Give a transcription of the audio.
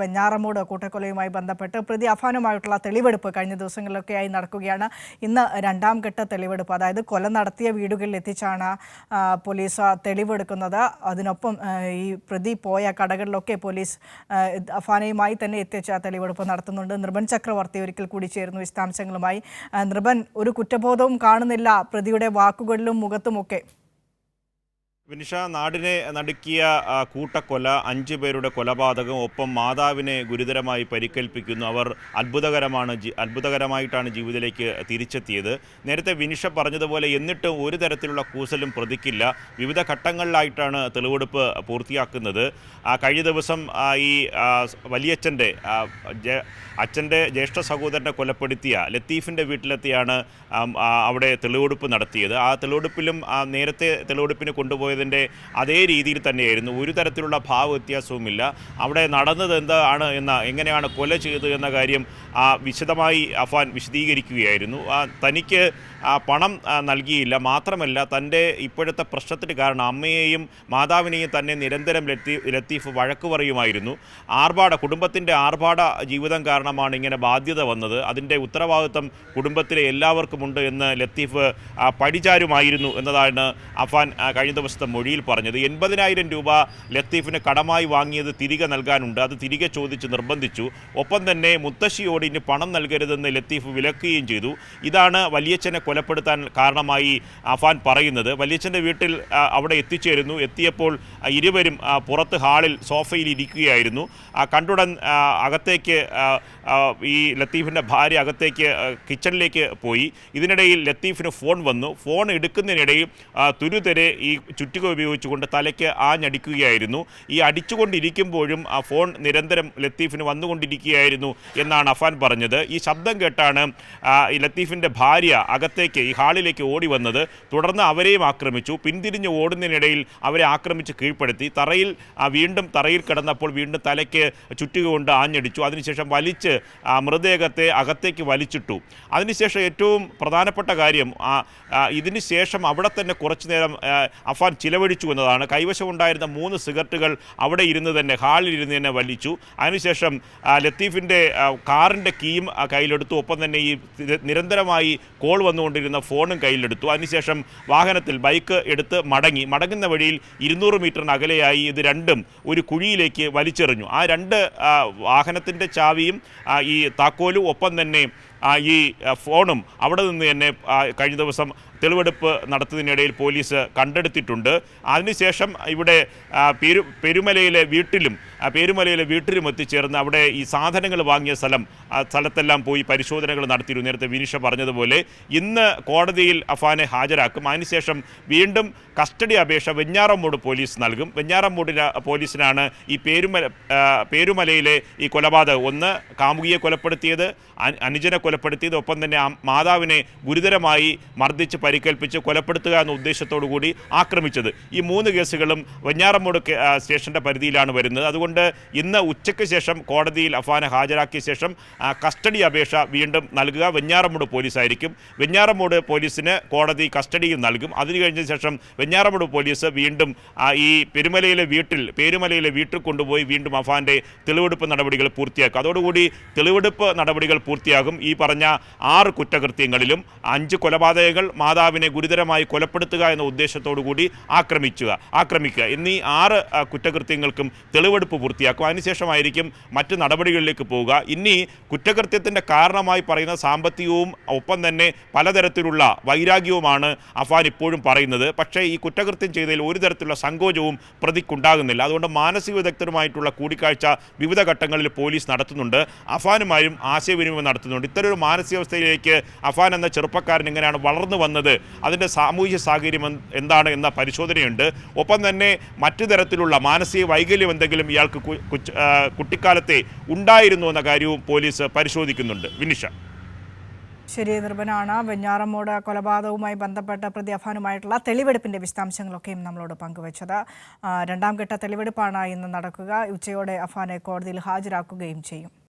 വെഞ്ഞാറമൂട് കൂട്ടക്കൊലയുമായി ബന്ധപ്പെട്ട് പ്രതി അഫാനുമായിട്ടുള്ള തെളിവെടുപ്പ് കഴിഞ്ഞ ദിവസങ്ങളിലൊക്കെയായി നടക്കുകയാണ്. ഇന്ന് രണ്ടാം ഘട്ട തെളിവെടുപ്പ്, അതായത് കൊല നടത്തിയ വീടുകളിൽ എത്തിച്ചാണ് പോലീസ് തെളിവെടുക്കുന്നത്. അതിനൊപ്പം ഈ പ്രതി പോയ കടകളിലൊക്കെ പോലീസ് അഫാനയുമായി തന്നെ എത്തിച്ച തെളിവെടുപ്പ് നടത്തുന്നുണ്ട്. നൃപൻ ചക്രവർത്തി ഒരിക്കൽ കൂടി ചേരുന്നു വിശദാംശങ്ങളുമായി. നൃപൻ, ഒരു കുറ്റബോധവും കാണുന്നില്ല പ്രതിയുടെ വാക്കുകളിലും മുഖത്തുമൊക്കെ. വിനിഷ, നാടിനെ നടുക്കിയ കൂട്ടക്കൊല, 5 പേരുടെ കൊലപാതകം, ഒപ്പം മാതാവിനെ ഗുരുതരമായി പരിക്കേൽപ്പിക്കുന്നു. അവർ അത്ഭുതകരമായിട്ടാണ് ജീവിതത്തിലേക്ക് തിരിച്ചെത്തിയത്. നേരത്തെ വിനിഷ പറഞ്ഞതുപോലെ എന്നിട്ടും ഒരു തരത്തിലുള്ള കൂസലും പ്രതിക്കില്ല. വിവിധ ഘട്ടങ്ങളിലായിട്ടാണ് തെളിവെടുപ്പ് പൂർത്തിയാക്കുന്നത്. കഴിഞ്ഞ ദിവസം ഈ അച്ഛൻ്റെ ജ്യേഷ്ഠ സഹോദരനെ കൊലപ്പെടുത്തിയ ലത്തീഫിൻ്റെ വീട്ടിലെത്തിയാണ് അവിടെ തെളിവെടുപ്പ് നടത്തിയത്. ആ തെളിവെടുപ്പിലും നേരത്തെ തെളിവെടുപ്പിന് കൊണ്ടുപോയതിൻ്റെ അതേ രീതിയിൽ തന്നെയായിരുന്നു. ഒരു തരത്തിലുള്ള ഭാവവ്യത്യാസവുമില്ല. അവിടെ നടന്നത് എന്താണ് എങ്ങനെയാണ് കൊല ചെയ്തത് എന്ന കാര്യം വിശദമായി അഫാൻ വിശദീകരിക്കുകയായിരുന്നു. തനിക്ക് പണം നൽകിയില്ല, മാത്രമല്ല തൻ്റെ ഇപ്പോഴത്തെ പ്രശ്നത്തിന് കാരണം അമ്മയെയും മാതാവിനെയും തന്നെ നിരന്തരം ലത്തീഫ് വഴക്ക് പറയുമായിരുന്നു. കുടുംബത്തിൻ്റെ ആർഭാട ജീവിതം കാരണമാണ് ഇങ്ങനെ ബാധ്യത വന്നത്, അതിൻ്റെ ഉത്തരവാദിത്വം കുടുംബത്തിലെ എല്ലാവർക്കുമുണ്ട് എന്ന് ലത്തീഫ് പഴിചാരുമായിരുന്നു എന്നതാണ് അഫാൻ കഴിഞ്ഞ ദിവസത്തെ മൊഴിയിൽ പറഞ്ഞത്. 80,000 രൂപ ലത്തീഫിന് കടമായി വാങ്ങിയത് തിരികെ നൽകാനുണ്ട്, അത് തിരികെ ചോദിച്ച് നിർബന്ധിച്ചു. ഒപ്പം തന്നെ മുത്തശ്ശിയോട് ഇനി പണം നൽകരുതെന്ന് ലത്തീഫ് വിലക്കുകയും ചെയ്തു. ഇതാണ് വലിയച്ഛനെ കൊലപ്പെടുത്താൻ കാരണമായി അഫാൻ പറയുന്നത്. വലിയച്ഛൻ്റെ വീട്ടിൽ അവിടെ എത്തിച്ചേരുന്നു. എത്തിയപ്പോൾ ഇരുവരും പുറത്ത് ഹാളിൽ സോഫയിൽ ഇരിക്കുകയായിരുന്നു. കണ്ടുടൻ അകത്തേക്ക് ഈ ലത്തീഫിൻ്റെ ഭാര്യ അകത്തേക്ക് കിച്ചണിലേക്ക് പോയി. ഇതിനിടയിൽ ലത്തീഫിന് ഫോൺ വന്നു. ഫോൺ എടുക്കുന്നതിനിടയിൽ തുരുതെരെ ഈ ചുറ്റിക ഉപയോഗിച്ചുകൊണ്ട് തലയ്ക്ക് ആഞ്ഞടിക്കുകയായിരുന്നു. ഈ അടിച്ചുകൊണ്ടിരിക്കുമ്പോഴും ആ ഫോൺ നിരന്തരം ലത്തീഫിന് വന്നുകൊണ്ടിരിക്കുകയായിരുന്നു എന്നാണ് അഫാൻ പറഞ്ഞത്. ഈ ശബ്ദം കേട്ടാണ് ഈ ലത്തീഫിൻ്റെ ഭാര്യ അകത്തേക്ക് ഈ ഹാളിലേക്ക് ഓടി വന്നത്. തുടർന്ന് അവരെയും ആക്രമിച്ചു. പിന്തിരിഞ്ഞ് ഓടുന്നതിനിടയിൽ അവരെ ആക്രമിച്ച് കീഴ്പ്പെടുത്തി. വീണ്ടും തറയിൽ കിടന്നപ്പോൾ വീണ്ടും തലയ്ക്ക് ചുറ്റിക കൊണ്ട് ആഞ്ഞടിച്ചു. അതിനുശേഷം വലിച്ച് മൃതദേഹത്തെ അകത്തേക്ക് വലിച്ചിട്ടു. അതിനുശേഷം ഏറ്റവും പ്രധാനപ്പെട്ട കാര്യം, ഇതിന് ശേഷം അവിടെ തന്നെ കുറച്ചു നേരം അഫാൻ ചിലവഴിച്ചു എന്നതാണ്. കൈവശമുണ്ടായിരുന്ന 3 സിഗരറ്റുകൾ അവിടെ ഇരുന്ന് തന്നെ ഹാളിൽ ഇരുന്ന് തന്നെ വലിച്ചു. അതിനുശേഷം ലത്തീഫിൻ്റെ കാറിൻ്റെ കീയും കയ്യിലെടുത്തു. ഒപ്പം തന്നെ ഈ നിരന്തരമായി കോൾ വന്നുകൊണ്ടിരുന്ന ഫോണും കയ്യിലെടുത്തു. അതിനുശേഷം വാഹനത്തിൽ ബൈക്ക് എടുത്ത് മടങ്ങുന്ന വഴിയിൽ 200 മീറ്ററിന് അകലെയായി ഇത് രണ്ടും ഒരു കുഴിയിലേക്ക് വലിച്ചെറിഞ്ഞു. ആ 2 വാഹനത്തിൻ്റെ ചാവിയും ഈ താക്കോലും ഒപ്പം തന്നെ ഈ ഫോണും അവിടെ നിന്ന് തന്നെ കഴിഞ്ഞ ദിവസം തെളിവെടുപ്പ് നടത്തുന്നതിനിടയിൽ പോലീസ് കണ്ടെടുത്തിട്ടുണ്ട്. അതിനുശേഷം ഇവിടെ പെരുമലയിലെ വീട്ടിലും എത്തിച്ചേർന്ന് അവിടെ ഈ സാധനങ്ങൾ വാങ്ങിയ സ്ഥലത്തെല്ലാം പോയി പരിശോധനകൾ നടത്തിയിരുന്നു. നേരത്തെ വിനിഷ പറഞ്ഞതുപോലെ ഇന്ന് കോടതിയിൽ അഫാനെ ഹാജരാക്കും. അതിനുശേഷം വീണ്ടും കസ്റ്റഡി അപേക്ഷ വെഞ്ഞാറമൂട് പോലീസ് നൽകും. വെഞ്ഞാറമൂട് പോലീസിനാണ് ഈ പേരുമലയിലെ ഈ കൊലപാതകം, ഒന്ന് കാമുകിയെ കൊലപ്പെടുത്തിയത്, അനുജനെ കൊലപ്പെടുത്തിയത്, ഒപ്പം തന്നെ മാതാവിനെ ഗുരുതരമായി മർദ്ദിച്ച് പരിക്കേൽപ്പിച്ച് കൊലപ്പെടുത്തുക എന്ന ഉദ്ദേശത്തോടു കൂടി ആക്രമിച്ചത്. ഈ 3 കേസുകളും വെഞ്ഞാറമൂട് സ്റ്റേഷൻ്റെ പരിധിയിലാണ് വരുന്നത്. അതുകൊണ്ട് ഇന്ന് ഉച്ചയ്ക്ക് ശേഷം കോടതിയിൽ അഫാനെ ഹാജരാക്കിയ ശേഷം കസ്റ്റഡി അപേക്ഷ വീണ്ടും നൽകുക വെഞ്ഞാറമൂട് പോലീസായിരിക്കും. വെഞ്ഞാറമൂട് പോലീസിന് കോടതി കസ്റ്റഡിയിൽ നൽകും. അതിന് കഴിഞ്ഞ ശേഷം വെഞ്ഞാറമൂട് പോലീസ് വീണ്ടും ഈ പേരുമലയിലെ വീട്ടിൽ കൊണ്ടുപോയി വീണ്ടും അഫാൻ്റെ തെളിവെടുപ്പ് നടപടികൾ പൂർത്തിയാക്കും. അതോടുകൂടി തെളിവെടുപ്പ് നടപടികൾ പൂർത്തിയാകും. ഈ പറഞ്ഞ 6 കുറ്റകൃത്യങ്ങളിലും 5 കൊലപാതകങ്ങൾ, മാതാവിനെ ഗുരുതരമായി കൊലപ്പെടുത്തുക എന്ന ഉദ്ദേശത്തോടു കൂടി ആക്രമിക്കുക എന്നീ 6 കുറ്റകൃത്യങ്ങൾക്കും തെളിവെടുപ്പ് പൂർത്തിയാക്കും. അതിനുശേഷമായിരിക്കും മറ്റ് നടപടികളിലേക്ക് പോവുക. ഇനി കുറ്റകൃത്യത്തിൻ്റെ കാരണമായി പറയുന്ന സാമ്പത്തികവും ഒപ്പം തന്നെ പലതരത്തിലുള്ള വൈരാഗ്യവുമാണ് അഫാൻ ഇപ്പോഴും പറയുന്നത്. പക്ഷേ ഈ കുറ്റകൃത്യം ചെയ്തതിൽ ഒരു തരത്തിലുള്ള സങ്കോചവും പ്രതിക്കുണ്ടാകുന്നില്ല. അതുകൊണ്ട് മാനസിക വിദഗ്ധരുമായിട്ടുള്ള കൂടിക്കാഴ്ച വിവിധ ഘട്ടങ്ങളിൽ പോലീസ് നടത്തുന്നുണ്ട്. അഫാനുമായും ആശയവിനിമയം നടത്തുന്നുണ്ട്. ഇത്തരൊരു മാനസികാവസ്ഥയിലേക്ക് അഫാൻ എന്ന ചെറുപ്പക്കാരൻ എങ്ങനെയാണ് വളർന്നു വന്നത്, അതിൻ്റെ സാമൂഹ്യ സാഹചര്യം എന്താണ് എന്ന പരിശോധനയുണ്ട്. ഒപ്പം തന്നെ മറ്റു തരത്തിലുള്ള മാനസിക വൈകല്യം എന്തെങ്കിലും ഇയാൾക്ക് കുട്ടിക്കാലത്തെ ഉണ്ടായിരുന്നു എന്ന കാര്യവും പോലീസ് പരിശോധിക്കുന്നുണ്ട്. വിനിഷ. ശരി, നിർഭനാണ്. വെഞ്ഞാറമൂട് കൊലപാതകവുമായി ബന്ധപ്പെട്ട പ്രതി അഫാനുമായിട്ടുള്ള തെളിവെടുപ്പിൻ്റെ വിശദാംശങ്ങളൊക്കെയും നമ്മളോട് പങ്കുവച്ചത്. രണ്ടാം ഘട്ട തെളിവെടുപ്പാണ് ഇന്ന് നടക്കുക. ഉച്ചയോടെ അഫാനെ കോടതിയിൽ ഹാജരാക്കുകയും ചെയ്യും.